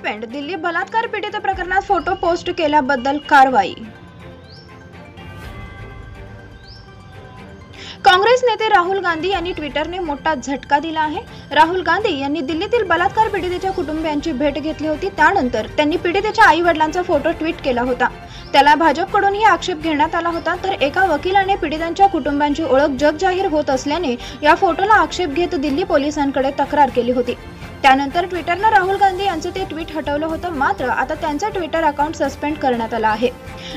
Suspend, Delhi बलात्कार पीडित प्रकरणात फोटो पोस्ट केल्याबद्दल कारवाई। काँग्रेस नेते राहुल गांधी यांनी ट्विटरने मोठा झटका दिला आहे। राहुल गांधी यांनी दिल्लीतील बलात्कार पीडितेच्या कुटुंबियांची भेट घेतली होती। त्यानंतर त्यांनी पीडितेच्या आई-वडिलांचा फोटो ट्विट केला होता। त्याला भाजपकडूनही आक्षेप घेण्यात आला होता, तर एका वकिलाने पीडितांच्या कुटुंबांची ओळख जगजाहीर होत असल्याने या फोटोला आक्षेप घेत दिल्ली पोलिसांकडे तक्रार केली होती। त्यानंतर ट्विटरने राहुल गांधी यांचे ते ट्विट हटवलं होतं, मात्र आता त्यांचं ट्विटर अकाउंट सस्पेंड करण्यात आलं आहे।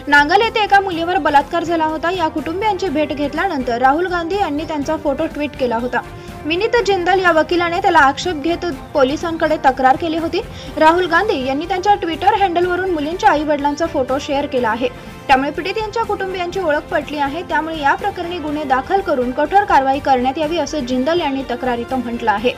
नांगल येथे एका मुलीवर बलात्कार झाला होता। या कुटुंबियांची भेट घेतल्यानंतर राहुल गांधी यांनी त्यांचा फोटो ट्विट केला होता। विनीत जिंदल या वकिलाने त्याला आक्षेप घेत पोलिसांकडे तक्रार केली होती। राहुल गांधी यांनी त्यांच्या ट्विटर हँडलवरून मुलींच्या आई-वडिलांचा फोटो शेअर केला आहे। त्यामुळे पीडितांच्या कुटुंबियांची ओळख पटली आहे। त्यामुळे या प्रकरणी गुन्हे दाखल करून कठोर कारवाई करण्यात यावी असं जिंदल यांनी तक्रारीत म्हटलं आहे।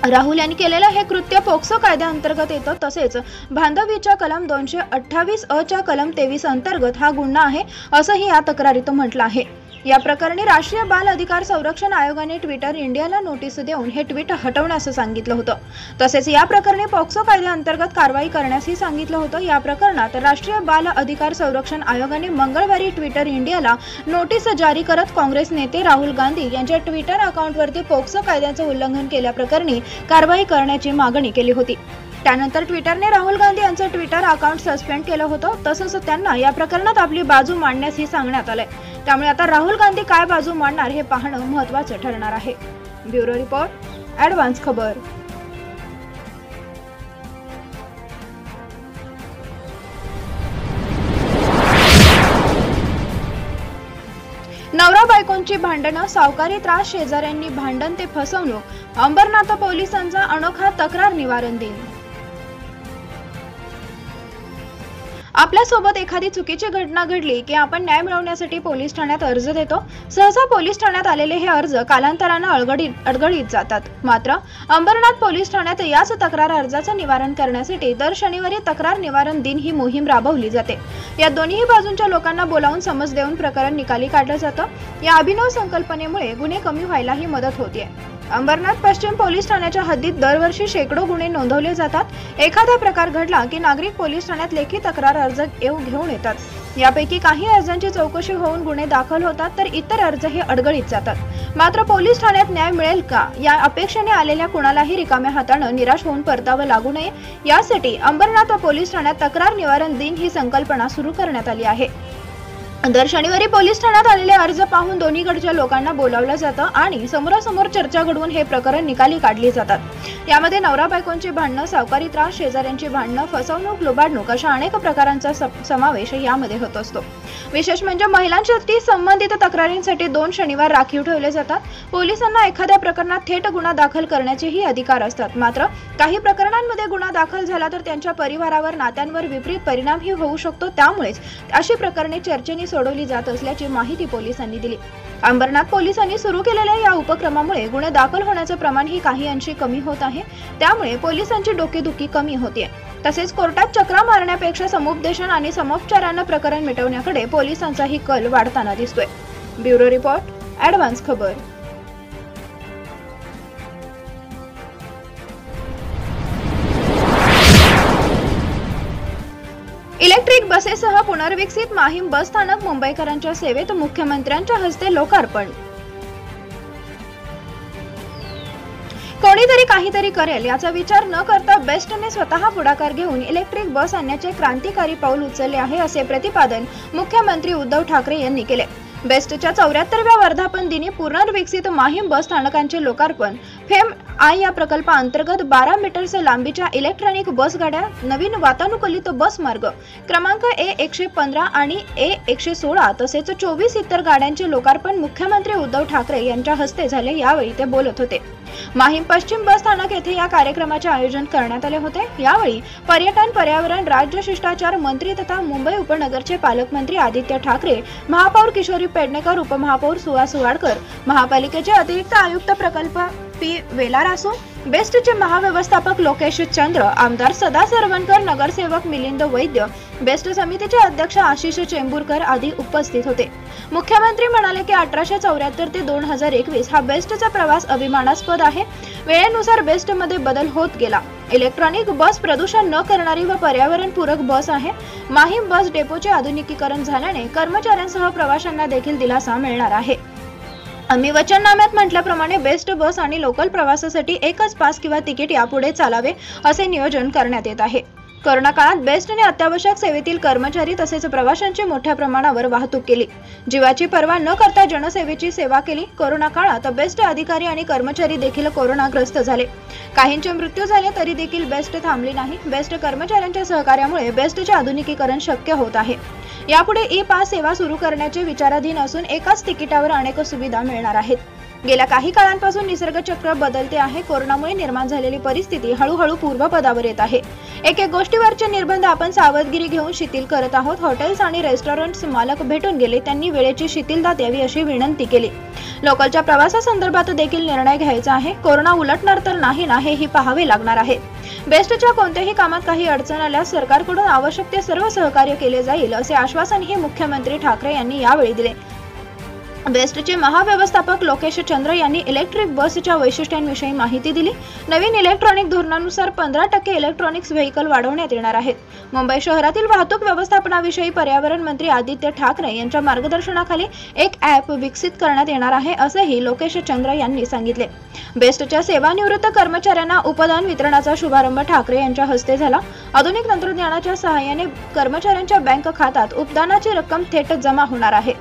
राहुल यांनी केलेलं हे कृत्य पोक्सो कायद्याअंतर्गत येतं, तसेच बांधवीच्या कलम 228 अ च्या कलम 23 अंतर्गत हा गुन्हा आहे असंही या तक्रारीत म्हटलं आहे। या प्रकरणी राष्ट्रीय बाल अधिकार संरक्षण आयोगाने ट्विटर इंडियाला नोटीस देऊन हे ट्विट हटवण्यास सांगितलं होतं। तसेच या प्रकरणी पोक्सो कायद्याअंतर्गत कारवाई करण्यासही सांगितलं होतं। या प्रकरणात राष्ट्रीय बाल अधिकार संरक्षण आयोगाने मंगळवारी ट्विटर इंडियाला नोटीस जारी करत काँग्रेस नेते राहुल गांधी यांच्या ट्विटर अकाउंटवरती पोक्सो कायद्याचं उल्लंघन केल्याप्रकरणी कारवाई करण्याची मागणी केली होती। त्यानंतर ट्विटरने राहुल गांधी यांचं ट्विटर अकाउंट सस्पेंड केलं होतं। तसंच त्यांना या प्रकरणात आपली बाजू मांडण्यासही सांगण्यात आलंय। त्यामुळे आता राहुल गांधी काय बाजू मांडणार हे पाहणं महत्त्वाचं ठरणार आहे। ब्युरो रिपोर्ट, ॲडव्हान्स खबर। नवरा बायकोंची भांडणं, सावकारी त्रास, शेजाऱ्यांनी भांडण ते फसवणूक, अंबरनाथ पोलिसांचा अनोखा तक्रार निवारण दिन। आपल्या सोबत एखादी चुकीची घटना घडली की आपण न्याय मिळवण्यासाठी पोलीस ठाण्यात अर्ज देतो। सहसा पोलीस ठाण्यात आलेले हे अर्ज कालांतराने अडगळीत जातात। मात्र अंबरनाथ पोलीस ठाण्यात याच तक्रार अर्जाचं निवारण करण्यासाठी दर शनिवारी तक्रार निवारण दिन ही मोहीम राबवली जाते। या दोन्ही बाजूंच्या लोकांना बोलावून समज देऊन प्रकरण निकाली काढलं जातं। या अभिनव संकल्पनेमुळे गुन्हे कमी व्हायलाही मदत होते। अंबरनाथ पश्चिम पोलीस ठाण्याच्या हद्दीत दरवर्षी शेकडो गुन्हे नोंदवले जातात। एखादा प्रकार घडला की नागरिक पोलीस ठाण्यात लेखी तक्रार अर्ज घेऊन येतात। यापैकी काही अर्जांची चौकशी होऊन गुन्हे दाखल होतात, तर इतर अर्ज हे अडगळीत जातात। मात्र पोलीस ठाण्यात न्याय मिळेल का या अपेक्षेने आलेल्या कुणालाही रिकाम्या हाताने निराश होऊन परतावं लागू नये, यासाठी अंबरनाथ पोलीस ठाण्यात तक्रार निवारण दिन ही संकल्पना सुरू करण्यात आली आहे। दर शनिवारी पोलीस ठाण्यात आलेले अर्ज पाहून दोन्हीकडच्या लोकांना बोलावलं जातं आणि समोरासमोर चर्चा घडवून हे प्रकरण निकाली काढली जातात। यामध्ये नवरा बायकोंची भांडणं, सावकारी त्रास, शेजाऱ्यांची भांडणं, फसवणूक, लुबाडणूक अशा अनेक प्रकारांचा समावेश यामध्ये होत असतो। विशेष म्हणजे महिलांशी संबंधित तक्रारींसाठी 2 शनिवार राखीव ठेवले जातात। पोलिसांना एखाद्या प्रकरणात थेट गुन्हा दाखल करण्याचेही अधिकार असतात। मात्र काही प्रकरणांमध्ये गुन्हा दाखल झाला तर त्यांच्या परिवारावर, नात्यांवर विपरीत परिणामही होऊ शकतो। त्यामुळेच अशी प्रकरणे चर्चेने सोडवली जात असल्याची माहिती पोलिसांनी दिली। अंबरनाथ पोलिसांनी सुरू केलेल्या या उपक्रमामुळे गुन्हे दाखल होण्याचे प्रमाणही काही अंशी कमी होत आहे। त्यामुळे पोलिसांची डोकेदुखी कमी होते। तसेच कोर्टात चक्रा मारण्यापेक्षा समुपदेशन आणि समोपचाराने प्रकरण मिटवण्याकडे पोलिसांचाही कल वाढताना दिसतोय। ब्युरो रिपोर्ट, ॲडव्हान्स खबर। इलेक्ट्रिक बसेससह पुनर्विकसित माहीम बस स्थानक मुंबईकरांच्या सेवेत, मुख्यमंत्र्यांच्या हस्ते लोकार्पण। कोणीतरी काहीतरी करेल याचा विचार न करता बेस्टने स्वतः पुढाकार घेऊन इलेक्ट्रिक बस आणण्याचे क्रांतिकारी पाऊल उचलले आहे, असे प्रतिपादन मुख्यमंत्री उद्धव ठाकरे यांनी केले। बेस्टच्या 74व्या वर्धापन दिनी पुनर्विकसित माहीम बस स्थानकांचे लोकार्पण। फेम आय या प्रकल्पाअंतर्गत 12 मीटर्स लांबीच्या इलेक्ट्रॉनिक बस गाड्या, नवीन वातानुकूलित बस मार्ग क्रमांक A115 आणि A116 तसेच 24 इतर गाड्यांचे लोकार्पण मुख्यमंत्री उद्धव ठाकरे यांच्या हस्ते झाले। यावेळी ते बोलत होते। माहीम पश्चिम बस स्थानक येथे या कार्यक्रमाचे आयोजन करण्यात आले होते। यावेळी पर्यटन, पर्यावरण, राज्य शिष्टाचार मंत्री तथा मुंबई उपनगरचे पालकमंत्री आदित्य ठाकरे, महापौर किशोरी पेडणेकर, उपमहापौर सुहास वाडकर, महापालिकेचे अतिरिक्त आयुक्त प्रकल्प पी वेलारासू, बेस्टचे महाव्यवस्थापक लोकेश चंद्र, आमदार सदा सरवणकर, नगरसेवक मिलिंद वैद्य, बेस्ट समितीचे अध्यक्ष आशिष चेंबूरकर आदी उपस्थित होते। मुख्यमंत्री म्हणाले की 1874 ते 2021 हा बेस्टचा प्रवास अभिमानास्पद आहे। वेळेनुसार बेस्टमध्ये बदल होत गेला। इलेक्ट्रॉनिक बस प्रदूषण न करणारी व पर्यावरणपूरक बस आहे। माहीम बस डेपोचे आधुनिकीकरण झाल्याने कर्मचाऱ्यांसह प्रवाशांना देखील दिलासा मिळणार आहे। आम्ही वचननाम्यात म्हटल्याप्रमाणे बेस्ट बस आणि लोकल प्रवासासाठी एकच पास किंवा तिकीट यापुढे चालावे असे नियोजन करण्यात येत आहे। कोरोना काळात बेस्टने अत्यावश्यक सेवेतील कर्मचारी तसेच प्रवाशांची मोठ्या प्रमाणावर वाहतूक केली। जीवाची पर्वा न करता जनसेवेची सेवा केली। कोरोना काळात बेस्ट अधिकारी आणि कर्मचारी देखील कोरोनाग्रस्त झाले। काहींचे मृत्यू झाले तरी देखील बेस्ट थांबली नाही। बेस्ट कर्मचाऱ्यांच्या सहकार्यामुळे बेस्टचे आधुनिकीकरण शक्य होत आहे। यापुढे ई पास सेवा सुरू करण्याचे विचाराधीन असून एकाच तिकिटावर अनेक सुविधा मिळणार आहेत। गेल्या काही काळांपासून निसर्ग चक्र बदलते आहे। कोरोनामुळे निर्माण झालेली परिस्थिती हळूहळू पूर्वपदावर येत आहे। एक गोष्टीवरचे निर्बंध आपण सावधगिरी घेऊन शिथिल करत आहोत। हॉटेल्स आणि रेस्टॉरंट्स मालक भेटून गेले, त्यांनी वेळेची शिथिलता द्यावी अशी विनंती केली। लोकलच्या प्रवासासंदर्भात देखील निर्णय घ्यायचा आहे। कोरोना उलटणार तर नाही ना हेही पाहावे लागणार आहे। बेस्टच्या कोणत्याही कामात काही अडचण आल्यास सरकारकडून आवश्यक ते सर्व सहकार्य केले जाईल असे आश्वासनही मुख्यमंत्री ठाकरे यांनी यावेळी दिले। बेस्टचे महाव्यवस्थापक लोकेश चंद्र यांनी इलेक्ट्रिक बसच्या वैशिष्ट्यांविषयी माहिती दिली। नवीन इलेक्ट्रॉनिक धोरणानुसार 15% इलेक्ट्रॉनिक्स व्हेइकल वाढवण्यात येणार आहेत। मुंबई शहरातील वाहतूक व्यवस्थापनाविषयी पर्यावरण मंत्री आदित्य ठाकरे यांच्या मार्गदर्शनाखाली एक ॲप विकसित करण्यात येणार आहे असेही लोकेश चंद्र यांनी सांगितले। बेस्टच्या सेवानिवृत्त कर्मचाऱ्यांना उपदान वितरणाचा शुभारंभ ठाकरे यांच्या हस्ते झाला। आधुनिक तंत्रज्ञानाच्या सहाय्याने कर्मचाऱ्यांच्या बँक खात्यात उपदानाची रक्कम थेट जमा होणार आहे।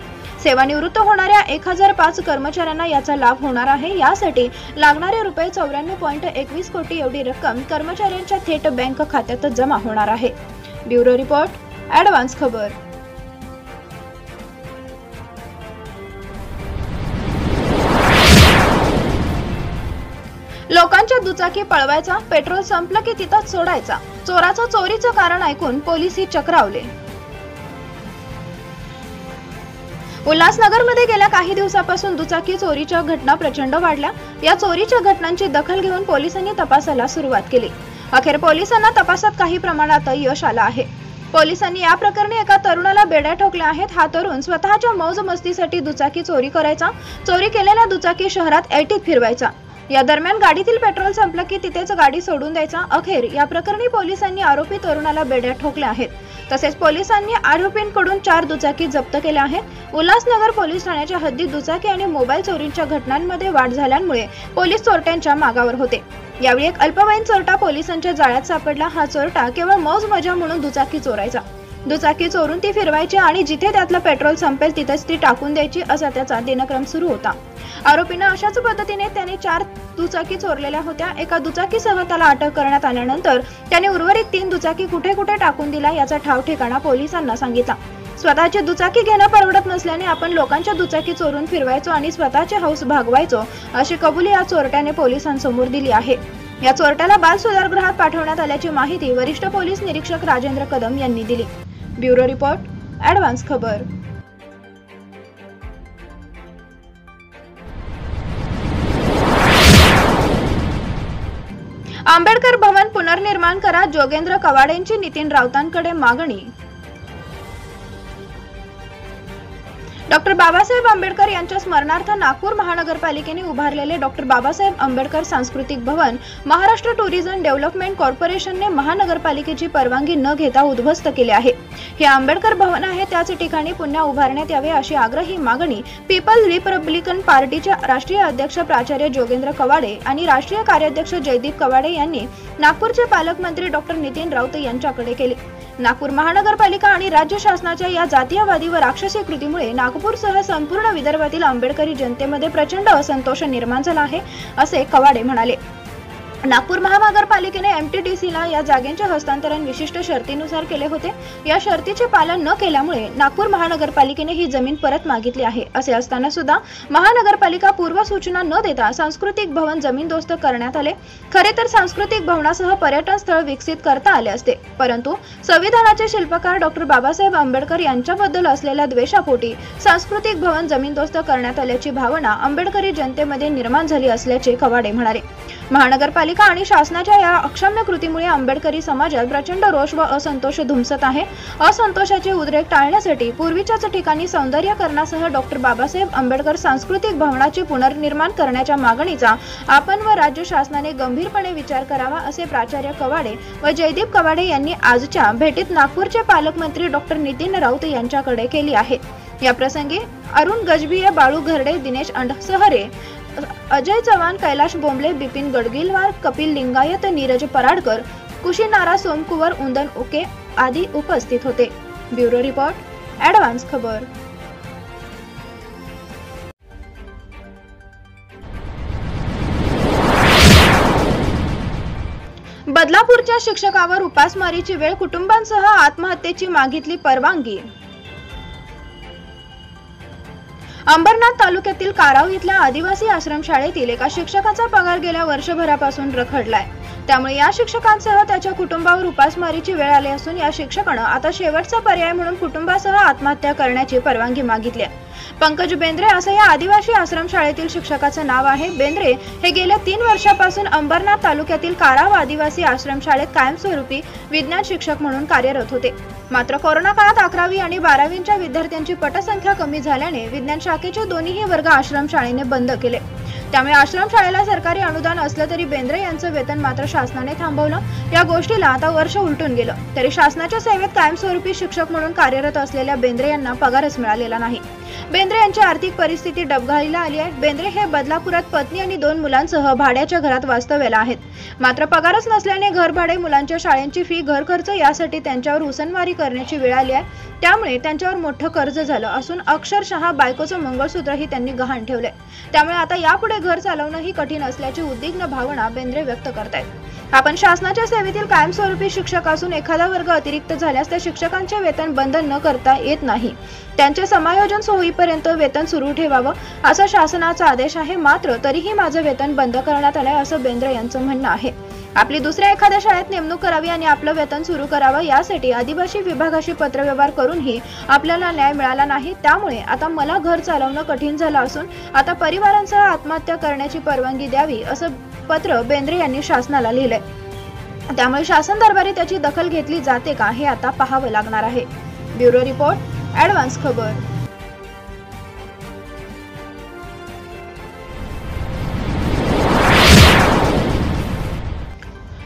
सेवानिवृत्त होणाऱ्या 1005 कर्मचाऱ्यांना याचा लाभ होणार आहे। यासाठी लागणारे रुपये 94.21 कोटी एवढी रक्कम कर्मचाऱ्यांच्या थेट बँक खात्यात जमा होणार आहे। ब्युरो रिपोर्ट, ॲडव्हान्स खबर। लोकांच्या दुचाकी पळवायचा, पेट्रोल संपलं की तिथंच सोडायचा। चोराचं चोरीचं कारण ऐकून पोलिसही चक्रावले। उल्हासनगरमध्ये गेल्या काही दिवसापासून दुचाकी चोरीच्या घटना प्रचंड वाढल्या। या चोरीच्या घटनांची दखल घेऊन पोलिसांनी तपासाला सुरुवात केली। अखेर पोलिसांना तपासात काही प्रमाणात यश आलं आहे। पोलिसांनी या प्रकरणी एका तरुणाला बेड्या ठोकल्या आहेत। हा तरुण स्वतःच्या मौज मस्तीसाठी दुचाकी चोरी करायचा। चोरी केलेल्या दुचाकी शहरात एटीत फिरवायचा। या दरम्यान गाडीतील पेट्रोल संपलं की तिथेच गाडी सोडून द्यायचा। अखेर या प्रकरणी पोलिसांनी आरोपी तरुणाला बेड्या ठोकल्या आहेत। तसेच पोलिसांनी आरोपींकडून 4 दुचाकी जप्त केल्या आहेत। उल्हासनगर पोलीस ठाण्याच्या हद्दीत दुचाकी आणि मोबाईल चोरीच्या घटनांमध्ये वाढ झाल्यामुळे पोलीस चोरट्यांच्या मागावर होते। यावेळी एक अल्पवयीन चोरटा पोलिसांच्या जाळ्यात सापडला। हा चोरटा केवळ मौज मजा म्हणून दुचाकी चोरायचा। दुचाकी चोरून ती फिरवायची आणि जिथे त्यातलं पेट्रोल संपेल तिथेच ती टाकून द्यायची असा त्याचा दिनक्रम सुरू होता। आरोपींना अशाच पद्धतीने त्याने 4 दुचाकी चोरलेल्या होत्या। एका दुचाकीसह त्याला अटक करण्यात आल्यानंतर त्याने उर्वरित 3 दुचाकी कुठे कुठे टाकून दिला याचा ठाव ठिकाणा पोलिसांना सांगितला। स्वतःची दुचाकी घेणं परवडत नसल्याने आपण लोकांच्या दुचाकी चोरून फिरवायचो आणि स्वतःचे हौस भागवायचो अशी कबुली या चोरट्याने पोलिसांसमोर दिली आहे। या चोरट्याला बाल सुधारगृहात पाठवण्यात आल्याची माहिती वरिष्ठ पोलीस निरीक्षक राजेंद्र कदम यांनी दिली। ब्युरो रिपोर्ट, ॲडव्हान्स खबर। आंबेडकर भवन पुनर्निर्माण करा, जोगेंद्र कवाडेंची नितीन राऊतांकडे मागणी। डॉक्टर बाबासाहेब आंबेडकर यांच्या स्मरणार्थ नागपूर महानगरपालिकेने उभारलेले डॉक्टर बाबासाहेब आंबेडकर सांस्कृतिक भवन महाराष्ट्र टुरिझम डेव्हलपमेंट कॉर्पोरेशनने महानगरपालिकेची परवानगी न घेता उद्ध्वस्त केले आहे। हे आंबेडकर भवन आहे त्याच ठिकाणी पुन्हा उभारण्यात यावे अशी आग्रही मागणी पीपल रिपब्लिकन पार्टीचे राष्ट्रीय अध्यक्ष प्राचार्य जोगेंद्र कवाडे आणि राष्ट्रीय कार्याध्यक्ष जयदीप कवाडे यांनी नागपूरचे पालकमंत्री डॉक्टर नितीन राऊत यांच्याकडे केली। नागपूर महानगरपालिका आणि राज्य शासनाच्या या जातीयवादी व राक्षसी कृतीमुळे नागपूरसह संपूर्ण विदर्भातील आंबेडकरी जनतेमध्ये प्रचंड असंतोष निर्माण झाला आहे असे कवाडे म्हणाले। नागपूर महानगरपालिकेने एमटीडीसीला या जागेचे हस्तांतरण विशिष्ट शर्तीनुसार केले होते। या शर्तीचे पालन न केल्यामुळे नागपूर महानगरपालिकेने ही जमीन परत मागितली आहे। असे असताना सुद्धा महानगरपालिका पूर्व सूचना न देता सांस्कृतिक भवन जमीनदोस्त करण्यात आले। खरे तर सांस्कृतिक भवनासह पर्यटन स्थळ विकसित करता आले असते, परंतु संविधानाचे शिल्पकार डॉक्टर बाबासाहेब आंबेडकर यांच्याबद्दल असलेल्या द्वेषापोटी सांस्कृतिक भवन जमीनदोस्त करण्यात आल्याची भावना आंबेडकरी जनतेमध्ये निर्माण झाली असल्याचे कवाडे म्हणाले। महानगरपालिका महानगरपालिका आणि शासनाच्या या अक्षम्य कृतीमुळे आंबेडकरी समाजात प्रचंड रोष व असंतोष धुमसत आहे। असंतोषाचे उद्रेक टाळण्यासाठी पूर्वीच्याच ठिकाणी सौंदर्यीकरणासह डॉक्टर बाबासाहेब आंबेडकर सांस्कृतिक भवनाचे पुनर्निर्माण करण्याच्या मागणीचा आपण व राज्य शासनाने गंभीरपणे विचार करावा, असे प्राचार्य कवाडे व जयदीप कवाडे यांनी आजच्या भेटीत नागपूरचे पालकमंत्री डॉक्टर नितीन राऊत यांच्याकडे केली आहे। या प्रसंगी अरुण गजभिये, बाळू घरडे, दिनेश अंडसहरे, अजय चव्हाण, कैलाश बोंबले, बिपिन गडगिलवार, कपिल लिंगायत, नीरज पराडकर, कुशीनारा सोमकुवर, उंदन उके आदी उपस्थित होते। ब्युरो रिपोर्ट, ॲडव्हान्स खबर। बदलापूरच्या शिक्षकावर उपासमारीची वेळ, कुटुंबांसह आत्महत्येची मागितली परवानगी। अंबरनाथ तालुक्यातील काराव इथल्या आदिवासी आश्रमशाळेतील एका शिक्षकाचा पगार गेल्या वर्षभरापासून रखडलाय। त्यामुळे या शिक्षकांसह त्याच्या कुटुंबावर उपासमारीची वेळ आली असून या शिक्षकानं आता शेवटचा पर्याय म्हणून कुटुंबासह आत्महत्या करण्याची परवानगी मागितली आहे। पंकज बेंद्रे असं या आदिवासी आश्रमशाळेतील शिक्षकाचं नाव आहे। बेंद्रे हे गेल्या 3 वर्षापासून अंबरनाथ तालुक्यातील काराव आदिवासी आश्रमशाळेत कायमस्वरूपी विज्ञान शिक्षक म्हणून कार्यरत होते। मात्र कोरोना काळात 11वी आणि 12वीच्या विद्यार्थ्यांची पटसंख्या कमी झाल्याने विज्ञान शाखेचे दोन्ही वर्ग आश्रमशाळेने बंद केले। त्यामुळे आश्रमशाळेला सरकारी अनुदान असलं तरी बेंद्रे यांचं वेतन मात्र शासनाने थांबवलं। या गोष्टीला आता वर्ष उलटून गेलं तरी शासनाच्या सेवेत कायमस्वरूपी शिक्षक म्हणून कार्यरत असलेल्या बेंद्रे यांना पगारच मिळालेला नाही। बेंद्रे यांची आर्थिक परिस्थिती डबघाईला आली आहे। बेंद्रे हे बदलापुरात पत्नी आणि 2 मुलांसह भाड्याच्या घरात वास्तव्याला आहेत। मात्र पगारच नसल्याने घर भाडे, मुलांच्या शाळेची फी, घर खर्च यासाठी त्यांच्यावर उसनवारी करण्याची वेळ आली आहे। त्यामुळे त्यांच्यावर मोठं कर्ज झालं असून अक्षरशः बायकोचं मंगळसूत्रही त्यांनी गहाण ठेवलंय। त्यामुळे आता यापुढे घर चालवणंही कठीण असल्याची उद्विग्न भावना बेंद्रे व्यक्त करतायत। आपण शासनाच्या सेवेतील कायमस्वरूपी शिक्षक असून एखादा वर्ग अतिरिक्त झाल्यास त्या शिक्षकांचे वेतन बंद न करता येत नाही। त्यांचे समायोजन होईपर्यंत वेतन सुरू ठेवावं असा शासनाचा आदेश आहे। मात्र तरीही माझं वेतन बंद करण्यात आलंय असं बेंद्रे यांचं म्हणणं आहे। आपली दुसऱ्या एखाद्या शाळेत नेमणूक करावी आणि आपलं वेतन सुरू करावं यासाठी आदिवासी विभागाशी पत्रव्यवहार करूनही आपल्याला न्याय मिळाला नाही। त्यामुळे आता मला घर चालवणं कठीण झालं असून आता परिवारांसह आत्महत्या करण्याची परवानगी द्यावी असं पत्र बेंद्रे यांनी शासनाला लिहिलंय। त्यामुळे शासन दरबारी त्याची दखल घेतली जाते का हे आता पाहावं लागणार आहे। ब्युरो रिपोर्ट, ॲडव्हान्स खबर।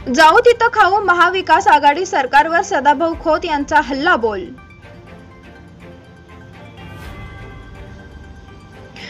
जाऊ तिथं खाऊ, महाविकास आघाडी सरकारवर सदाभाऊ खोत यांचा हल्लाबोल।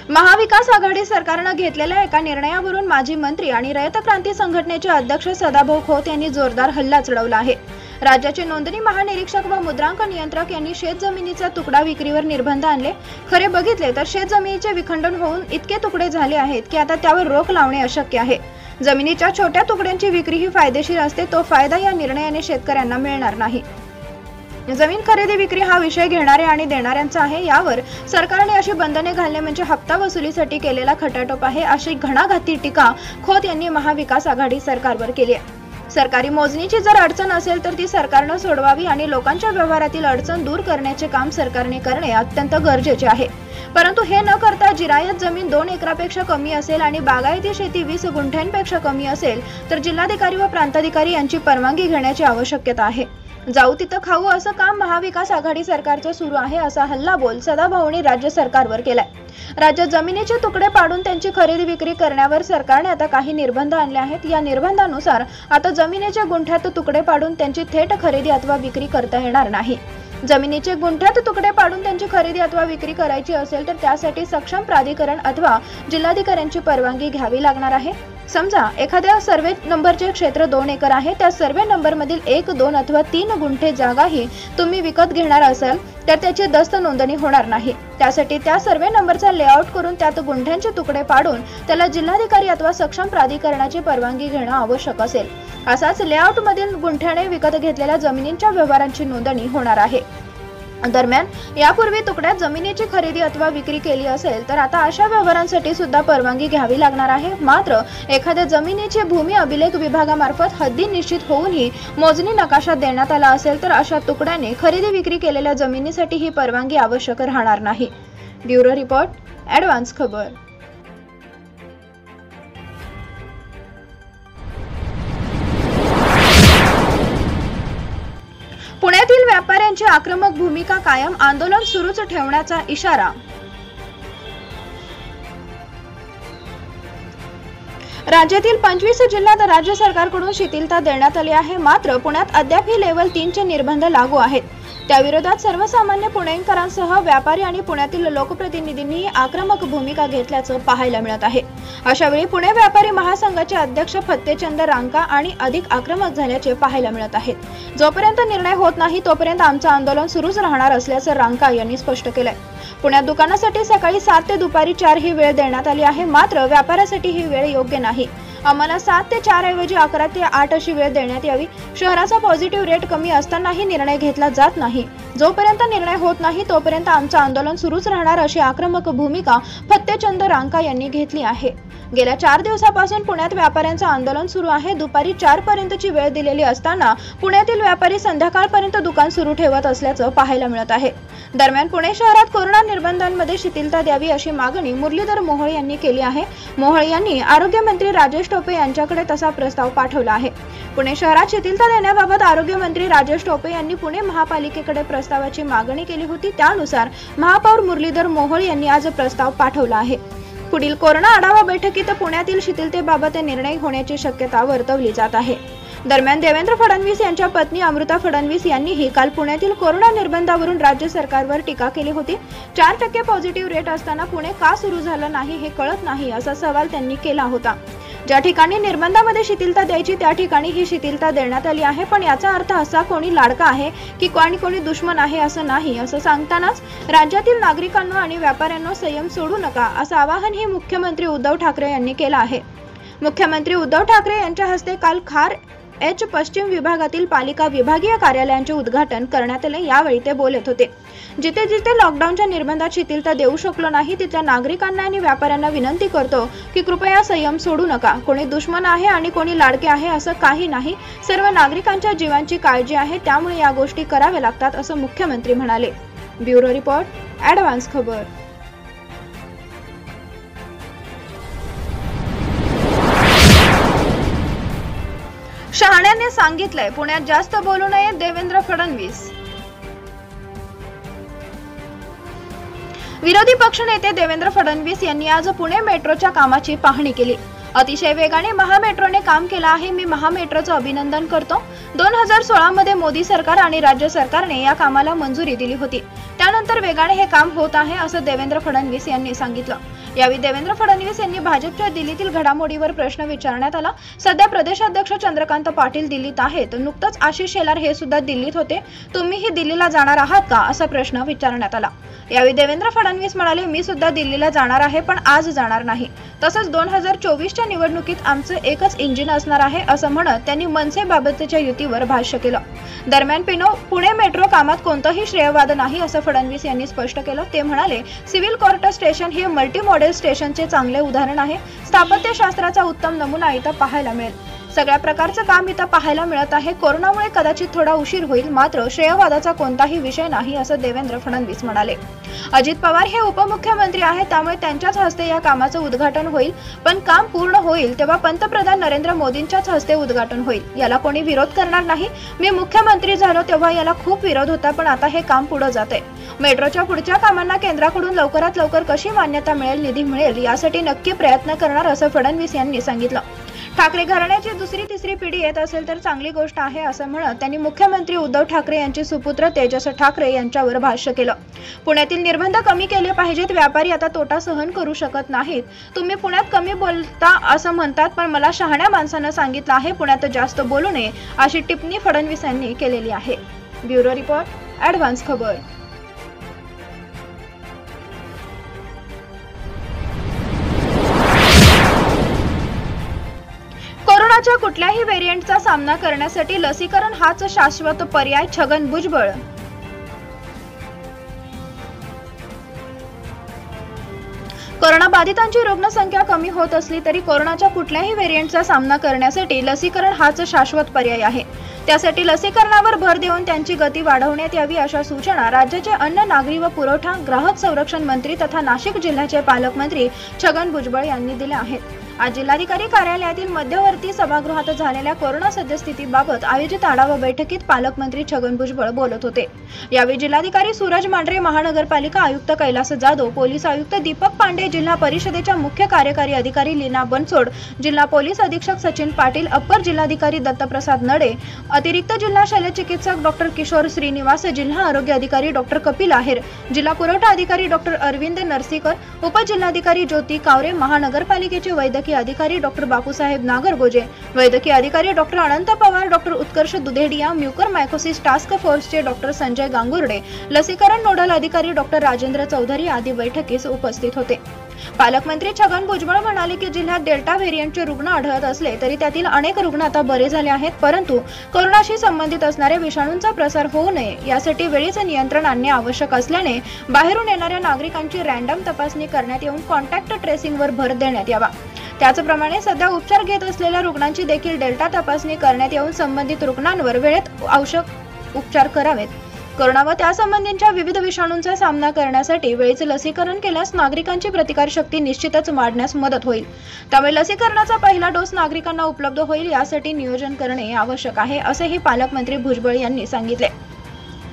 महाविकास आघाडी सरकारनं घेतलेल्या एका निर्णयावरून माजी मंत्री आणि रयत क्रांती संघटनेचे अध्यक्ष सदाभाऊ खोत यांनी जोरदार हल्ला चढवला आहे। राज्याचे नोंदणी महानिरीक्षक व मुद्रांक नियंत्रक यांनी शेतजमिनीचा तुकडा विक्रीवर निर्बंध आणले। खरे बघितले तर शेतजमिनीचे विखंडन होऊन इतके तुकडे झाले आहेत की आता त्यावर रोख लावणे अशक्य आहे। जमिनीच्या छोट्या तुकड्यांची विक्री ही फायदेशीर असते, तो फायदा या निर्णयाने शेतकऱ्यांना मिळणार नाही। जमीन खरेदी विक्री हा विषय घेणारे आणि देणाऱ्यांचा आहे। यावर सरकारने अशी बंधने घालणे म्हणजे हप्ता वसुलीसाठी केलेला खटाटोप आहे, अशी घणाघाती टीका खोत यांनी महाविकास आघाडी सरकारवर केली आहे। सरकारी मोजणीची जर अडचण असेल तर ती सरकारने सोडवावी आणि लोकांच्या व्यवहारातील अडचण दूर करण्याचे काम सरकारने करणे अत्यंत गरजेचे आहे। परंतु हे न करता जिरायत जमीन 2 एकरापेक्षा कमी असेल आणि बागायती शेती 20 गुंठ्यांपेक्षा कमी असेल तर जिल्हाधिकारी व प्रांताधिकारी यांची परवानगी घेण्याची आवश्यकता आहे। जाऊ तिथं खाऊ असं काम महाविकास आघाडी सरकारचं सुरू आहे, असा हल्लाबोल सदाभाऊंनी राज्य सरकारवर केलाय। राज्यात जमिनीचे तुकडे पाडून त्यांची खरेदी विक्री करण्यावर सरकारने आता काही निर्बंध आणले आहेत। या निर्बंधानुसार आता जमिनीच्या गुंठ्यात तुकडे पाडून त्यांची थेट खरेदी अथवा विक्री करता येणार नाही। जमिनीचे गुंठ्यात तुकडे पाडून त्यांची खरेदी अथवा विक्री करायची असेल तर त्यासाठी सक्षम प्राधिकरण अथवा जिल्हाधिकाऱ्यांची परवानगी घ्यावी लागणार आहे। समजा एखाद्या सर्वे नंबरचे क्षेत्र 2 एकर आहे, त्या सर्वे नंबर मधील 1, 2 अथवा 3 गुंठे जागाही तुम्ही विकत घेणार असाल तर त्याची दस्त नोंदणी होणार नाही। त्यासाठी त्या सर्वे नंबरचा लेआउट करून त्यात गुंठ्यांचे तुकडे पाडून त्याला जिल्हाधिकारी अथवा सक्षम प्राधिकरणाची परवानगी घेणं आवश्यक असेल। असाच लेआउट मधील गुंठ्याने विकत घेतलेल्या जमिनींच्या व्यवहारांची नोंदणी होणार आहे। दरम्यान यापूर्वी तुकड्यात जमिनीची खरेदी अथवा विक्री केली असेल तर आता अशा व्यवहारांसाठी सुद्धा परवानगी घ्यावी लागणार आहे। मात्र एखाद्या जमिनीची भूमी अभिलेख विभागामार्फत हद्दी निश्चित होऊनही मोजणी नकाशा देण्यात आला असेल तर अशा तुकड्याने खरेदी विक्री केलेल्या जमिनीसाठी ही परवानगी आवश्यक राहणार नाही। ब्युरो रिपोर्ट, ॲडव्हान्स खबर। व्यापाऱ्यांची आक्रमक भूमिका कायम, आंदोलन सुरूच ठेवण्याचा इशारा। राज्यातील 25 जिल्ह्यात राज्य सरकारकडून शिथिलता देण्यात आली आहे, मात्र पुण्यात अद्यापही लेव्हल 3 चे निर्बंध लागू आहेत। त्याविरोधात सर्वसामान्य पुणेकरांसह व्यापारी आणि पुण्यातील लोकप्रतिनिधींनी आक्रमक भूमिका घेतल्याचं पाहायला मिळत आहे। अशावेळी पुणे व्यापारी महासंघाचे अध्यक्ष फत्तेचंद रांका आणि अधिक आक्रमक झाल्याचे पाहायला मिळत आहेत। जोपर्यंत निर्णय होत नाही तोपर्यंत आमचं आंदोलन सुरूच राहणार असल्याचं रांका यांनी स्पष्ट केलंय। पुण्यात दुकानासाठी सकाळी 7 ते दुपारी 4 ही वेळ देण्यात आली आहे, मात्र व्यापाऱ्यासाठी ही वेळ योग्य नाही। आम्हाला 7 ते 4 ऐवजी 11 ते 8 अशी वेळ देण्यात यावी। शहराचा पॉझिटिव्ह रेट कमी असतानाही निर्णय घेतला जात नाही। जोपर्यंत निर्णय होत नाही तोपर्यंत आमचं आंदोलन सुरूच राहणार अशी आक्रमक भूमिका फत्तेचंद रांका यांनी घेतली आहे। गेल्या 4 दिवसापासून पुण्यात व्यापाऱ्यांचं आंदोलन सुरू आहे। दुपारी 4 पर्यंतची वेळ दिलेली असताना पुण्यातील व्यापारी संध्याकाळपर्यंत दुकान सुरू ठेवत असल्याचं पाहायला मिळत आहे। दरम्यान पुणे शहरात कोरोना निर्बंधांमध्ये शिथिलता द्यावी अशी मागणी मुरलीधर मोहोळ यांनी केली आहे। मोहोळ यांनी आरोग्य मंत्री राजेश टोपे यांच्याकडे तसा प्रस्ताव पाठवला आहे। पुणे शहरात शिथिलता देण्याबाबत आरोग्य मंत्री राजेश टोपे यांनी पुणे महापालिकेकडे प्रस्तावाची मागणी केली होती। त्यानुसार महापौर मुरलीधर मोहोळ यांनी आज प्रस्ताव पाठवला आहे। पुढील कोरोना आढावा बैठकीत पुण्यातील शिथिलतेबाबत निर्णय होण्याची शक्यता वर्तवली जात आहे। दरम्यान देवेंद्र फडणवीस यांच्या पत्नी अमृता फडणवीस यांनीही काल पुण्यातील कोरोना निर्बंधावरून राज्य सरकारवर टीका केली होती। 4% पॉझिटिव्ह रेट असताना पुणे का सुरू झालं नाही हे कळत नाही असा सवाल त्यांनी केला होता। ज्या ठिकाणी निर्बंधामध्ये शिथिलता द्यायची त्या ठिकाणी ही शिथिलता देण्यात आली आहे, पण याचा अर्थ असा कोणी लाडका आहे की कोणी दुश्मन आहे असं नाही, असं सांगतानाच राज्यातील नागरिकांना आणि व्यापाऱ्यांना संयम सोडू नका असं आवाहनही मुख्यमंत्री उद्धव ठाकरे यांनी केलं आहे। मुख्यमंत्री उद्धव ठाकरे यांच्या हस्ते काल खार एच पश्चिम विभागातील पालिका विभागीय कार्यालयांचे उद्घाटन करण्यात आले। यावेळी ते बोलत होते। जिथे जिथे लॉकडाऊनच्या निर्बंधात शिथिलता देऊ शकलो नाही तिथल्या नागरिकांना आणि व्यापाऱ्यांना विनंती करतो की कृपया संयम सोडू नका। कोणी दुश्मन आहे आणि कोणी लाडके आहे असं काही नाही। सर्व नागरिकांच्या जीवांची काळजी आहे, त्यामुळे या गोष्टी कराव्या लागतात असं मुख्यमंत्री म्हणाले। ब्युरो रिपोर्ट, ॲडव्हान्स खबर। शहाण्याने सांगितलंय पुण्यात जास्त बोलू नये, देवेंद्र फडणवीस। विरोधी पक्षनेते देवेंद्र फडणवीस यांनी आज पुणे मेट्रोच्या कामाची पाहणी केली। अतिशय वेगाने महामेट्रोने काम केलं आहे। मी महामेट्रोचं अभिनंदन करतो। 2016 मध्ये मोदी सरकार आणि राज्य सरकारने या कामाला मंजुरी दिली होती। त्यानंतर वेगाने हे काम होत आहे असं देवेंद्र फडणवीस यांनी सांगितलं। यावेळी देवेंद्र फडणवीस यांनी भाजपच्या दिल्लीतील घडामोडीवर प्रश्न विचारण्यात आला। सध्या प्रदेशाध्यक्ष चंद्रकांत पाटील दिल्लीत आहेत, नुकतंच आशिष शेलार हे सुद्धा दिल्लीत होते, तुम्हीही दिल्लीला जाणार आहात का असा प्रश्न विचारण्यात आला। यावेळी देवेंद्र फडणवीस म्हणाले, मी सुद्धा दिल्लीला जाणार आहे, पण आज जाणार नाही। तसंच 2024च्या निवडणुकीत आमचं एकच इंजिन असणार आहे असं म्हणत त्यांनी मनसेबाबतच्या युतीवर भाष्य केलं। दरम्यान पुणे मेट्रो कामात कोणताही श्रेयवाद नाही असं फडणवीस यांनी स्पष्ट केलं। ते म्हणाले, सिव्हिल कोर्ट स्टेशन हे मल्टी मॉडेल स्टेशनचे चांगले उदाहरण आहे। स्थापत्यशास्त्राचा उत्तम नमुना इथं पाहायला मिळेल। सगळ्या प्रकारचं काम इथं पाहायला मिळत आहे। कोरोनामुळे कदाचित थोडा उशीर होईल, मात्र श्रेयवादाचा कोणताही विषय नाही असं देवेंद्र फडणवीस म्हणाले। अजित पवार हे उपमुख्यमंत्री आहेत, त्यामुळे त्यांच्याच हस्ते या कामाचं उद्घाटन होईल, पण काम पूर्ण होईल तेव्हा पंतप्रधान नरेंद्र मोदींच्याच हस्ते उद्घाटन होईल। याला कोणी विरोध करणार नाही। मी मुख्यमंत्री झालो तेव्हा याला खूप विरोध होता, पण आता हे काम पुढे जाते। मेट्रोच्या पुढच्या कामांना केंद्राकडून लवकरात लवकर कशी मान्यता मिळेल, निधी मिळेल यासाठी नक्की प्रयत्न करणार असं फडणवीस यांनी सांगितलं। ठाकरे घराण्याची दुसरी तिसरी पिढी येत असेल तर चांगली गोष्ट आहे असं म्हणत त्यांनी मुख्यमंत्री उद्धव ठाकरे यांचे सुपुत्र तेजस ठाकरे यांच्यावर भाष्य केलं। पुण्यातील निर्बंध कमी केले पाहिजेत, व्यापारी आता तोटा सहन करू शकत नाहीत। तुम्ही पुण्यात कमी बोलता असं म्हणतात, पण मला शहाण्या माणसानं सांगितलं आहे पुण्यात जास्त बोलू नये अशी टिप्पणी फडणवीस यांनी केलेली आहे। ब्युरो रिपोर्ट, ॲडव्हान्स खबर। कोरोनाच्या कुठल्याही व्हेरिएंटचा सामना करण्यासाठी लसीकरण हाच शाश्वत पर्याय, छगन भुजबळ। कोरोना बाधितांची रुग्णसंख्या कमी होत असली तरी कोरोनाच्या कुठल्याही व्हेरिएंटचा सामना करण्यासाठी लसीकरण हाच शाश्वत पर्याय आहे। त्यासाठी लसीकरणावर भर देऊन त्यांची गती वाढवण्यात यावी अशा सूचना राज्याचे अन्न, नागरी व पुरवठा, ग्राहक संरक्षण मंत्री तथा नाशिक जिल्ह्याचे पालकमंत्री छगन भुजबळ यांनी दिल्या आहेत। आज जिल्हाधिकारी कार्यालयातील मध्यवर्ती सभागृहात झालेल्या कोरोना सद्यस्थितीबाबत आयोजित आढावा बैठकीत पालकमंत्री छगन भुजबळ बोलत होते। यावेळी जिल्हाधिकारी सूरज मांढरे, महानगरपालिका आयुक्त कैलास जाधव, पोलीस आयुक्त दीपक पांडे, जिल्हा परिषदेच्या मुख्य कार्यकारी अधिकारी लीना बनसोड, जिल्हा पोलीस अधीक्षक सचिन पाटील, अप्पर जिल्हाधिकारी दत्तप्रसाद नडे, अतिरिक्त जिल्हा शल्यचिकित्सक डॉक्टर किशोर श्रीनिवास, जिल्हा आरोग्य अधिकारी डॉक्टर कपिल आहेर, जिल्हा पुरवठा अधिकारी डॉक्टर अरविंद नरसीकर, उपजिल्हाधिकारी ज्योती कावरे, महानगरपालिकेचे वैद्यकीय अधिकारी डॉक्टर बापूसाहेब नागरगोजे, वैद्यकीय अधिकारी डॉक्टर अनंत पवार, डॉक्टर उत्कर्ष दुधेडिया, म्युकर मायकोसिस टास्क फोर्सचे डॉक्टर संजय गांगुर्डे, लसीकरण नोडल अधिकारी डॉक्टर राजेंद्र चौधरी आदी बैठकीस उपस्थित होते। पालकमंत्री छगन भुजबळ म्हणाले की जिल्ह्यात डेल्टा व्हेरियंटचे रुग्ण आढळत असले तरी त्यातील अनेक रुग्ण आता बरे झाले आहेत, परंतु कोरोनाशी संबंधित असणाऱ्या विषाणूंचा प्रसार होऊ नये यासाठी वेळीच नियंत्रण आणणे आवश्यक असल्याने बाहेरून येणाऱ्या नागरिकांची रँडम तपासणी करण्यात येऊन कॉन्टॅक्ट ट्रेसिंगवर भर देण्यात यावा। त्याचप्रमाणे सध्या उपचार घेत असलेल्या रुग्णांची देखील डेल्टा तपासणी करण्यात येऊन संबंधित रुग्णांवर वेळेत आवश्यक उपचार करावेत। कोरोना व त्यासंबंधीच्या विविध विषाणूंचा सामना करण्यासाठी वेळीच लसीकरण केल्यास नागरिकांची प्रतिकारशक्ती निश्चितच वाढण्यास मदत होईल। त्यामुळे लसीकरणाचा पहिला डोस नागरिकांना उपलब्ध होईल यासाठी नियोजन करणे आवश्यक आहे, असेही पालकमंत्री भुजबळ यांनी सांगितले।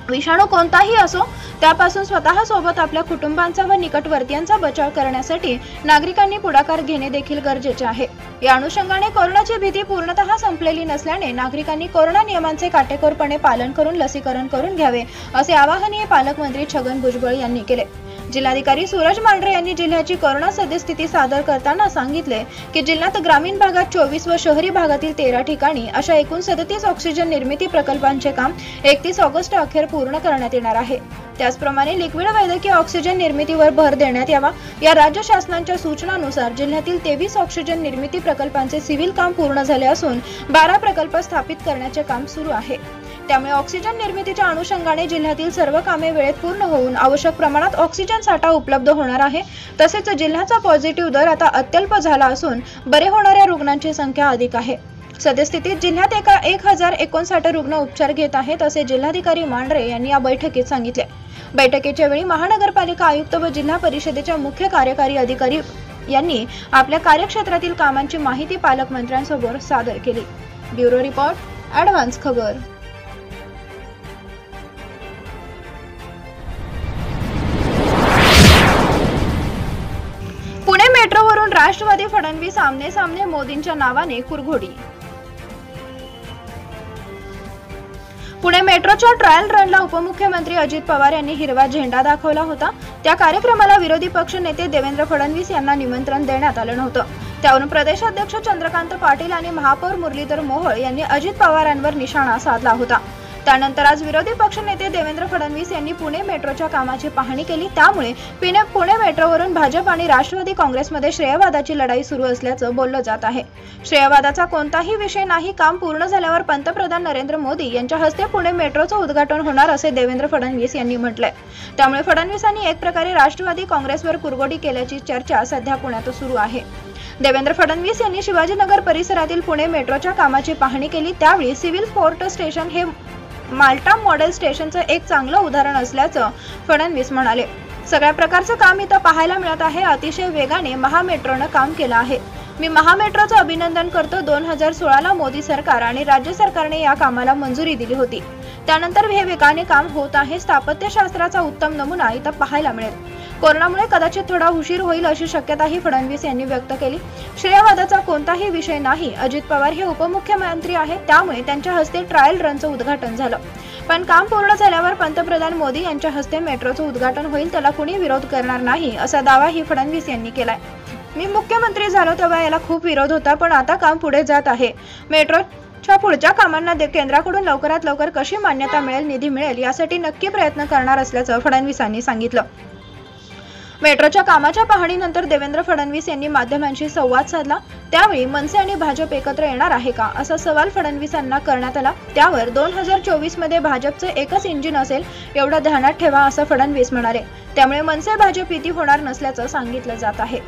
विषाणू कोणताही असो त्यापासून स्वतः सोबत आपल्या कुटुंबांचा व निकटवर्तीयांचा बचाव करण्यासाठी नागरिकांनी पुढाकार घेणे देखील गरजेचे आहे। या अनुषंगाने कोरोनाची भीती पूर्णतः संपलेली नसल्याने नागरिकांनी कोरोना नियमांचे काटेकोरपणे पालन करून लसीकरण करून घ्यावे, असे आवाहनही पालकमंत्री छगन भुजबळ यांनी केले। जिल्हाधिकारी सूरज मांढरे यांनी जिल्ह्याची कोरोना सद्यस्थिती सादर करताना सांगितले की जिल्ह्यात ग्रामीण भागात 24 व शहरी भागातील 13 ठिकाणी अशा एकूण 37 ऑक्सिजन निर्मिती प्रकल्पांचे काम 31 ऑगस्ट अखेर पूर्ण करण्यात येणार आहे। त्याचप्रमाणे लिक्विड वैद्यकीय ऑक्सिजन निर्मितीवर भर देण्यात यावा। या राज्य शासनाच्या सूचनानुसार जिल्ह्यातील 23 ऑक्सिजन निर्मिती प्रकल्पांचे सिव्हिल काम पूर्ण झाले असून 12 प्रकल्प स्थापित करण्याचे काम सुरू आहे। त्यामुळे ऑक्सिजन निर्मितीच्या अनुषंगाने जिल्ह्यातील सर्व कामे वेळेत पूर्ण होऊन आवश्यक प्रमाणात ऑक्सिजन साठा उपलब्ध होणार आहे। तसेच जिल्ह्याचा पॉझिटिव्ह दर आता अत्यल्प झाला असून बरे होणाऱ्या रुग्णांची संख्या अधिक आहे। सद्यस्थितीत जिल्ह्यात 1059 रुग्ण उपचार घेत आहेत, असे जिल्हाधिकारी मांढरे यांनी या बैठकीत सांगितले। बैठकीच्या वेळी महानगरपालिका आयुक्त व जिल्हा परिषदेच्या मुख्य कार्यकारी अधिकारी यांनी आपल्या कार्यक्षेत्रातील कामांची माहिती पालकमंत्र्यांसमोर सादर केली। ब्युरो रिपोर्ट, ॲडव्हान्स खबर। पुणे मेट्रोवरून राष्ट्रवादी फडणवीस आमने सामने, मोदींच्या नावाने कुरघोडी। पुणे मेट्रोच्या ट्रायल रनला उपमुख्यमंत्री अजित पवार यांनी हिरवा झेंडा दाखवला होता। त्या कार्यक्रमाला विरोधी पक्ष नेते देवेंद्र फडणवीस यांना निमंत्रण देण्यात आलं नव्हतं। त्यावरून प्रदेशाध्यक्ष चंद्रकांत पाटील आणि महापौर मुरलीधर मोहोळ यांनी अजित पवारांवर निशाणा साधला होता। त्यानंतर आज विरोधी पक्ष नेते देवेंद्र फडणवीस यांनी पुणे मेट्रोच्या कामाची पाहणी केली। त्यामुळे पुणे मेट्रोवरून भाजप आणि राष्ट्रवादी काँग्रेसमध्ये श्रेयवादाची लढाई सुरू असल्याचं बोललं जात आहे। श्रेयवादाचा कोणताही विषय नाही। काम पूर्ण झाल्यावर पंतप्रधान नरेंद्र मोदी यांच्या हस्ते पुणे मेट्रोचं उद्घाटन होणार, असे देवेंद्र फडणवीस यांनी म्हटलंय। त्यामुळे फडणवीसांनी एक प्रकारे राष्ट्रवादी काँग्रेसवर कुरघोडी केल्याची चर्चा सध्या पुण्यात सुरू आहे। देवेंद्र फडणवीस यांनी शिवाजीनगर परिसरातील पुणे मेट्रोच्या कामाची पाहणी केली। त्यावेळी सिव्हिल फोर्ट स्टेशन हे माल्टा मॉडेल स्टेशनचं एक चांगलं उदाहरण असल्याचं फडणवीस म्हणाले। सगळ्या प्रकारचं काम इथं पाहायला मिळत आहे। अतिशय वेगाने महामेट्रोनं काम केलं आहे। मी महामेट्रोचं अभिनंदन करतो। 2016ला मोदी सरकार आणि राज्य सरकारने या कामाला मंजुरी दिली होती। त्यानंतर हे वेगाने काम होत आहे। स्थापत्यशास्त्राचा उत्तम नमुना इथं पाहायला मिळेल। कोरोनामुळे कदाचित थोडा उशीर होईल अशी शक्यताही फडणवीस यांनी व्यक्त केली। श्रेयवादाचा कोणताही विषय नाही। अजित पवार हे उपमुख्यमंत्री आहेत, त्यामुळे त्यांच्या हस्ते ट्रायल रनचं उद्घाटन झालं। पण काम पूर्ण झाल्यावर पंतप्रधान मोदी यांच्या हस्ते मेट्रोचं उद्घाटन होईल, त्याला कुणी विरोध करणार नाही, असा दावाही फडणवीस यांनी केलाय। मी मुख्यमंत्री झालो तेव्हा याला खूप विरोध होता, पण आता काम पुढे जात आहे। मेट्रोच्या पुढच्या कामांना केंद्राकडून लवकरात लवकर कशी मान्यता मिळेल, निधी मिळेल यासाठी नक्की प्रयत्न करणार असल्याचं फडणवीसांनी सांगितलं। मेट्रोच्या कामाच्या पाहणीनंतर देवेंद्र फडणवीस यांनी माध्यमांशी संवाद साधला। त्यावेळी मनसे आणि भाजप एकत्र येणार आहे का, असा सवाल फडणवीसांना करण्यात आला। त्यावर 2024 मध्ये भाजपचे एकच इंजिन असेल एवढं ध्यानात ठेवा, असं फडणवीस म्हणाले। त्यामुळे मनसे भाजप युती होणार नसल्याचं सांगितलं जात आहे।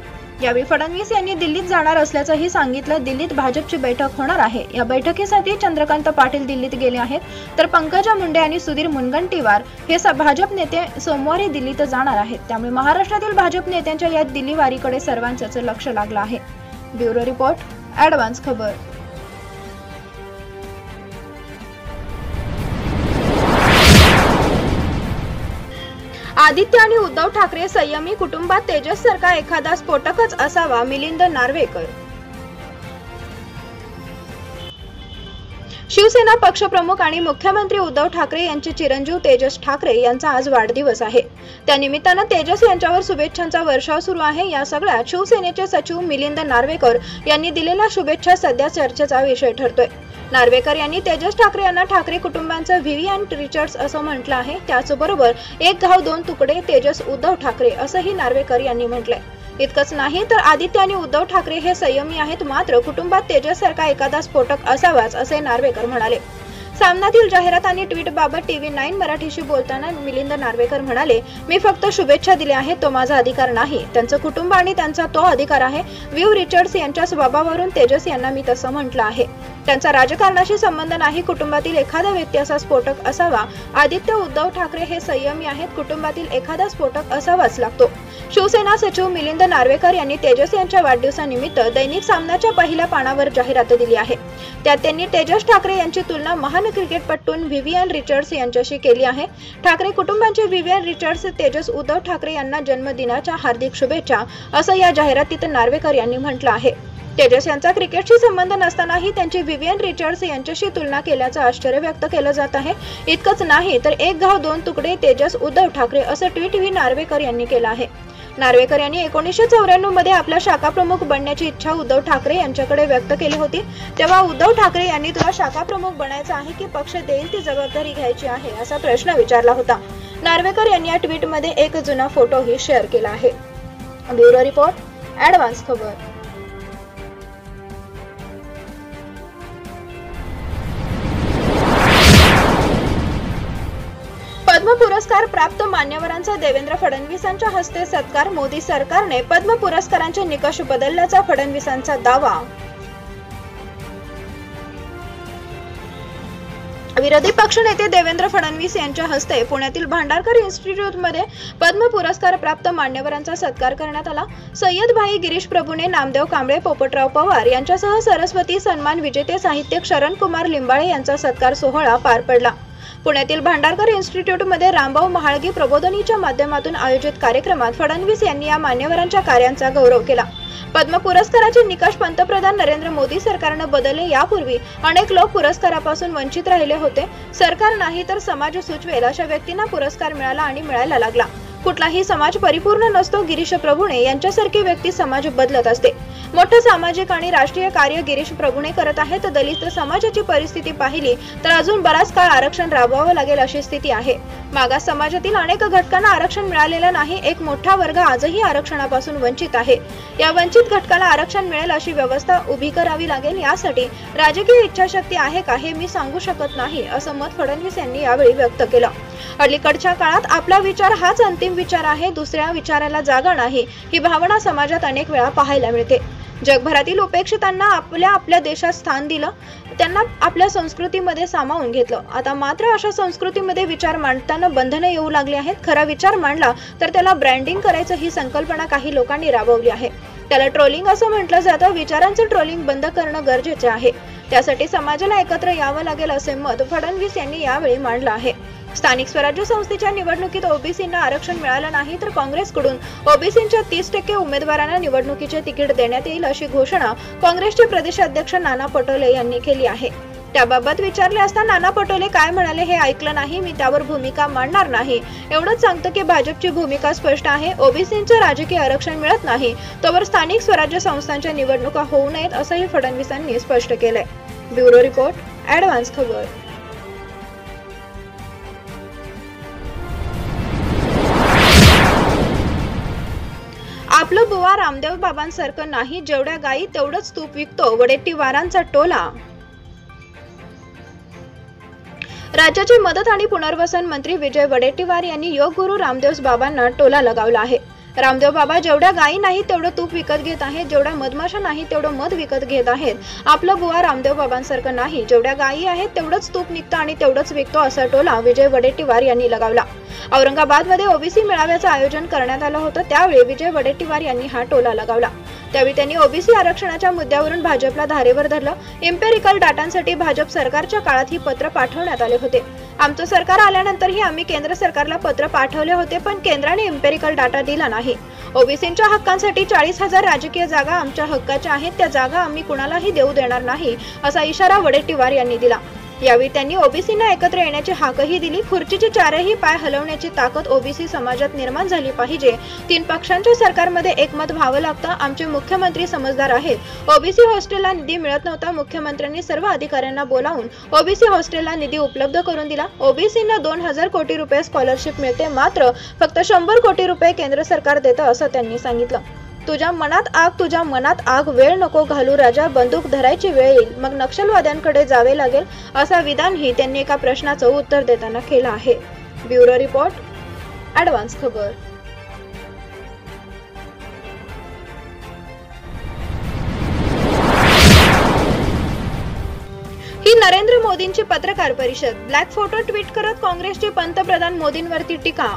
यावेळी फडणवीस यांनी दिल्लीत जाणार असल्याचंही सांगितलं। दिल्लीत भाजपची बैठक होणार आहे। या बैठकीसाठी चंद्रकांत पाटील दिल्लीत गेले आहेत, तर पंकजा मुंडे आणि सुधीर मुनगंटीवार हे भाजप नेते सोमवारी दिल्लीत जाणार आहेत। त्यामुळे महाराष्ट्रातील भाजप नेत्यांच्या या दिल्ली वारीकडे सर्वांचंच लक्ष लागलं आहे। ब्युरो रिपोर्ट, ॲडव्हान्स खबर. आदित्य आणि उद्धव ठाकरे संयमी, कुटुंबात तेजस सारखा एखादा स्फोटकच असावा, मिलिंद नार्वेकर. शिवसेना पक्षप्रमुख आणि मुख्यमंत्री उद्धव ठाकरे यांचे चिरंजीव तेजस ठाकरे यांचा आज वाढदिवस आहे. त्यानिमित्तानं तेजस यांच्यावर शुभेच्छांचा वर्षाव सुरू आहे. या सगळ्यात शिवसेनेचे सचिव मिलिंद नार्वेकर यांनी दिलेल्या शुभेच्छा सध्या चर्चेचा विषय ठरतोय. नार्वेकर यांनी तेजस ठाकरे यांना ठाकरे कुटुंबांचं व्हिव्हियन रिचर्ड्स असं म्हटलं आहे. त्याचबरोबर एक घाव दोन तुकडे तेजस उद्धव ठाकरे असंही नार्वेकर यांनी म्हटलंय. इतकंच नाही तर आदित्य आणि उद्धव ठाकरे हे संयमी आहेत, मात्र कुटुंबात तेजस सारखा एखादा स्फोटक असावाच असे नार्वेकर म्हणाले. सामनातील जाहिरात आणि ट्विट बाबत TV9 मराठीशी बोलताना मिलिंद नार्वेकर म्हणाले, मी फक्त शुभेच्छा दिल्या आहेत, तो माझा अधिकार नाही. त्यांचं कुटुंब आणि त्यांचा तो अधिकार आहे. व्ह्यू रिचर्ड्स यांच्या स्वभावावरून तेजस यांना मी तसं म्हटलं आहे. त्यांचा राजकारणाशी संबंध नाही. कुटुंबातील एखादा व्यक्ती असा स्फोटक असावा. आदित्य उद्धव ठाकरे हे संयमी आहेत. कुटुंबातील एखादा स्फोटक असावाच लागतो. शिवसेना सचिव मिलिंद नार्वेकर यांनी तेजस यांच्या वाढदिवसानिमित्त दैनिक सामनाच्या पहिल्या पानावर जाहिरात दिली आहे. त्यात त्यांनी तेजस ठाकरे यांची तुलना महान क्रिकेटपटून व्हिव्हियन रिचर्ड्स यांच्याशी केली आहे. ठाकरे कुटुंबाचे व्हिव्हियन रिचर्ड्स तेजस उद्धव ठाकरे यांना जन्मदिनाच्या हार्दिक शुभेच्छा असं या जाहिरातीत नार्वेकर यांनी म्हटलं आहे. तेजस यांचा क्रिकेटशी संबंध नसतानाही त्यांची व्हिव्हियन रिचर्ड्स यांच्याशी तुलना केल्याचं आश्चर्य व्यक्त केलं जात आहे. इतकंच नाही तर एक घाव दोन तुकडे तेजस उद्धव ठाकरे असं ट्विटही नार्वेकर यांनी केलं आहे. नार्वेकर यांनी 1994 मध्ये आपला शाखा प्रमुख बनण्याची इच्छा उद्धव ठाकरे यांच्याकडे व्यक्त केली होती. तेव्हा उद्धव ठाकरे यांनी तुला शाखा प्रमुख बनायचं आहे की पक्ष देईल ती जबाबदारी घ्यायची आहे असा प्रश्न विचारला होता. नार्वेकर यांनी या ट्विटमध्ये एक जुना फोटोही शेअर केला आहे. ब्युरो रिपोर्ट, ॲडव्हान्स खबर. पद्म पुरस्कार प्राप्त मान्यवरांचा देवेंद्र फडणवीसांच्या हस्ते सत्कार. मोदी सरकारने पद्म पुरस्कारांचे निकष बदलल्याचा फडणवीसांचा दावा. विरोधी पक्षनेते देवेंद्र फडणवीस यांच्या हस्ते पुण्यातील भांडारकर इन्स्टिट्यूटमध्ये पद्म पुरस्कार प्राप्त मान्यवरांचा सत्कार करण्यात आला. सय्यद भाई गिरीश प्रभुने, नामदेव कांबळे, पोपटराव पवार यांच्यासह सरस्वती सन्मान विजेते साहित्यिक शरण कुमार लिंबाळे यांचा सत्कार सोहळा पार पडला. पुण्यातील भांडारकर इन्स्टिट्यूटमध्ये रामभाऊ महाळगी प्रबोधिनीच्या माध्यमातून आयोजित कार्यक्रमात फडणवीस यांनी या मान्यवरांच्या कार्यांचा गौरव केला. पद्म पुरस्काराचे निकष पंतप्रधान नरेंद्र मोदी सरकारने बदलले. यापूर्वी अनेक लोक पुरस्कारापासून वंचित राहिले होते. सरकार नाही तर समाज सुचवेल अशा व्यक्तींना पुरस्कार मिळाला आणि मिळायला लागला. कुठलाही समाज परिपूर्ण नसतो. गिरीश प्रभुणे यांच्यासारखी व्यक्ती समाज बदलत असते. मोठं सामाजिक आणि राष्ट्रीय कार्य गिरीश प्रभुणे करत आहेत. दलित समाजाची परिस्थिती पाहिली तर अजून बराच काळ आरक्षण राबवावं लागेल अशी स्थिती आहे. मागास समाजातील अनेक घटकांना आरक्षण मिळालेलं नाही. एक मोठा वर्ग आजही आरक्षणापासून वंचित आहे. या वंचित घटकाला आरक्षण मिळेल अशी व्यवस्था उभी करावी लागेल. यासाठी राजकीय इच्छाशक्ती आहे का हे मी सांगू शकत नाही असं मत फडणवीस यांनी यावेळी व्यक्त केलं. अलीकडच्या काळात आपला विचार हाच अंतिम विचार आहे, दुसऱ्या विचाराला जागा नाही, ही भावना समाजात अनेक वेळा पाहायला मिळते. जगभरातील उपेक्षितांना आपल्या देशात स्थान दिलं, त्यांना आपल्या संस्कृतीमध्ये सामावून घेतलं. आता मात्र अशा संस्कृतीमध्ये विचार मांडताना बंधने येऊ लागली आहेत. खरा विचार मांडला तर त्याला ब्रँडिंग करायचं ही संकल्पना काही लोकांनी राबवली आहे. त्याला ट्रोलिंग असं म्हटलं जातं. विचारांचं ट्रोलिंग बंद करणं गरजेचे आहे. त्यासाठी समाजाला एकत्र यावं लागेल असे मत फडणवीस यांनी यावेळी मांडलं आहे. स्थानिक स्वराज्य संस्थेच्या निवडणुकीत ओबीसींना आरक्षण मिळालं नाही तर काँग्रेसकडून ओबीसींच्या 30% उमेदवारांना निवडणुकीचे तिकीट देण्यात येईल अशी घोषणा काँग्रेसचे प्रदेशाध्यक्ष नाना पटोले यांनी केली आहे. त्याबाबत विचारले असता नाना पटोले काय म्हणाले हे ऐकलं नाही. मी त्यावर भूमिका मांडणार नाही. एवढंच सांगतो की भाजपची भूमिका स्पष्ट आहे. ओबीसींचं राजकीय आरक्षण मिळत नाही तोवर स्थानिक स्वराज्य संस्थांच्या निवडणुका होऊ नयेत असंही फडणवीसांनी स्पष्ट केलंय. ब्युरो रिपोर्ट, ॲडव्हान्स खबर. आपलं बुवा रामदेव बाबांसारखं नाही. जेवढ्या गायी तेवढंच तूप विकतो. वडेट्टीवारांचा टोला. राज्याचे मदत आणि पुनर्वसन मंत्री विजय वडेट्टीवार यांनी योग गुरु रामदेव बाबांना टोला लगावला आहे. रामदेव बाबा जेवढ्या गायी नाही तेवढं तूप विकत घेत आहेत. जेवढ्या मधमाशा नाही तेवढं मध विकत घेत आहेत. आपलं बुवा रामदेव बाबांसारखं नाही. जेवढ्या गायी आहेत तेवढंच तूप निघतं आणि तेवढंच विकतो असा टोला विजय वडेट्टीवार यांनी लगावला. औरंगाबादमध्ये ओबीसी मेळाव्याचं आयोजन करण्यात आलं होतं. त्यावेळी विजय वडेट्टीवार यांनी हा टोला लगावला. त्यावेळी त्यांनी ओबीसी आरक्षणाच्या मुद्द्यावरून भाजपला धारेवर धरलं. इम्पेरिकल डाटांसाठी भाजप सरकारच्या काळात ही पत्र पाठवण्यात आले होते. आमचं सरकार आल्यानंतरही आम्ही केंद्र सरकारला पत्र पाठवले होते, पण केंद्राने इम्पेरिकल डाटा दिला नाही. ओबीसींच्या हक्कांसाठी 40,000 राजकीय जागा आमच्या हक्काच्या आहेत, त्या जागा आम्ही कुणालाही देऊ देणार नाही असा इशारा वडेट्टीवार यांनी दिला. यावेळी त्यांनी ओबीसींना एकत्र येण्याची हाकही दिली. खुर्चीचे चारही पाय हलवण्याची ताकद ओबीसी समाजात निर्माण झाली पाहिजे. 3 पक्षांच्या सरकारमध्ये एकमत व्हावं लागतं. आमचे मुख्यमंत्री समजदार आहेत. ओबीसी हॉस्टेलला निधी मिळत नव्हता. मुख्यमंत्र्यांनी सर्व अधिकाऱ्यांना बोलावून ओबीसी हॉस्टेलला निधी उपलब्ध करून दिला. ओबीसींना 2,000 कोटी रुपये स्कॉलरशिप मिळते, मात्र फक्त 100 कोटी रुपये केंद्र सरकार देतं असं त्यांनी सांगितलं. तुझ्या मनात आग, वेळ नको घालू राजा, बंदूक धरायची वेळ येईल, मग नक्षलवाद्यांकडे जावे लागेल, असा विधानही त्यांनी एका प्रश्नाचं उत्तर देताना केलं आहे. ब्युरो रिपोर्ट, ॲडव्हान्स खबर. ही नरेंद्र मोदींची पत्रकार परिषद. ब्लॅक फोटो ट्विट करत काँग्रेसचे पंतप्रधान मोदींवरती टीका.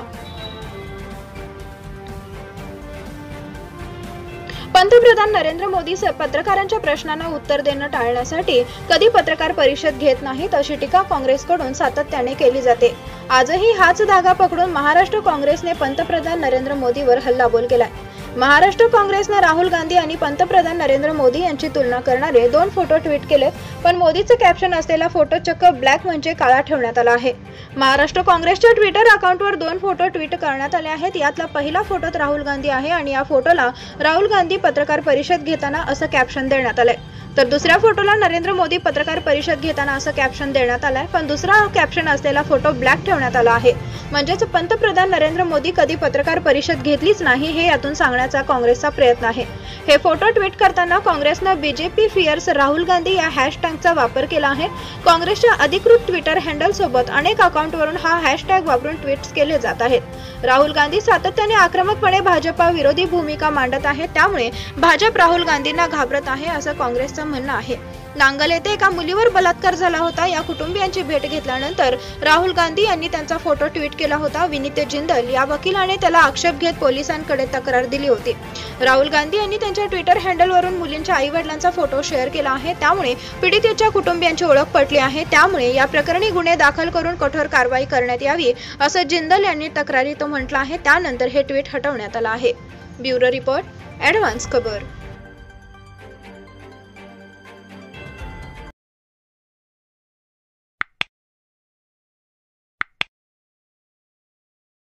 पंतप्रधान नरेंद्र मोदी पत्रकारांच्या प्रश्नांना उत्तर देणं टाळण्यासाठी कधी पत्रकार परिषद घेत नाहीत, अशी टीका काँग्रेसकडून सातत्याने केली जाते. आजही हाच धागा पकडून महाराष्ट्र काँग्रेसने पंतप्रधान नरेंद्र मोदीवर हल्लाबोल केलाय. महाराष्ट्र काँग्रेसने राहुल गांधी आणि पंतप्रधान नरेंद्र मोदी यांची तुलना करणारे 2 फोटो ट्विट केले, पण मोदीचं कॅप्शन असलेला फोटो चक्क ब्लॅक म्हणजे काळा ठेवण्यात आला आहे. महाराष्ट्र काँग्रेसच्या ट्विटर अकाउंटवर 2 फोटो ट्विट करण्यात आले आहेत. यातला पहिला फोटोत राहुल गांधी आहे आणि या फोटोला राहुल गांधी पत्रकार परिषद घेताना असं कॅप्शन देण्यात आलंय. तर दुसऱ्या फोटोला नरेंद्र मोदी पत्रकार परिषद घेताना असं कॅप्शन देण्यात आलंय, पण दुसरा कॅप्शन असलेला फोटो ब्लॅक ठेवण्यात आला आहे. म्हणजेच पंतप्रधान नरेंद्र मोदी कधी पत्रकार परिषद घेतलीच नाही, हे यातून सांगण्याचा काँग्रेसचा प्रयत्न आहे. हे फोटो ट्विट करताना काँग्रेसनं बीजेपी फियर्स राहुल गांधी या हॅशटॅगचा वापर केला आहे. काँग्रेसच्या अधिकृत ट्विटर हँडल सोबत अनेक अकाउंटवरून हा हॅशटॅग वापरून ट्विट्स केले जात आहेत. राहुल गांधी सातत्याने आक्रमकपणे भाजपा विरोधी भूमिका मांडत आहेत, त्यामुळे भाजप राहुल गांधींना घाबरत आहे, असं काँग्रेसचं म्हणणं आहे. नांगल येथे एका मुलीवर बलात्कार झाला होता. या कुटुंबियांची भेट घेतल्यानंतर राहुल गांधी यांनी त्यांचा फोटो ट्विट केला होता. विनीत जिंदल या वकिलाने त्याला आक्षेप घेत पोलिसांकडे तक्रार दिली होती. राहुल गांधी यांनी त्यांच्या ट्विटर हँडलवरून मुलींच्या आई-वडिलांचा फोटो शेअर केला आहे, त्यामुळे पीडितेच्या कुटुंबियांची ओळख पटली आहे. त्यामुळे या प्रकरणी गुन्हे दाखल करून कठोर कारवाई करण्यात यावी, असं जिंदल यांनी तक्रारीत म्हटलं आहे. त्यानंतर हे ट्विट हटवण्यात आलं आहे. ब्युरो रिपोर्ट, ॲडव्हान्स खबर.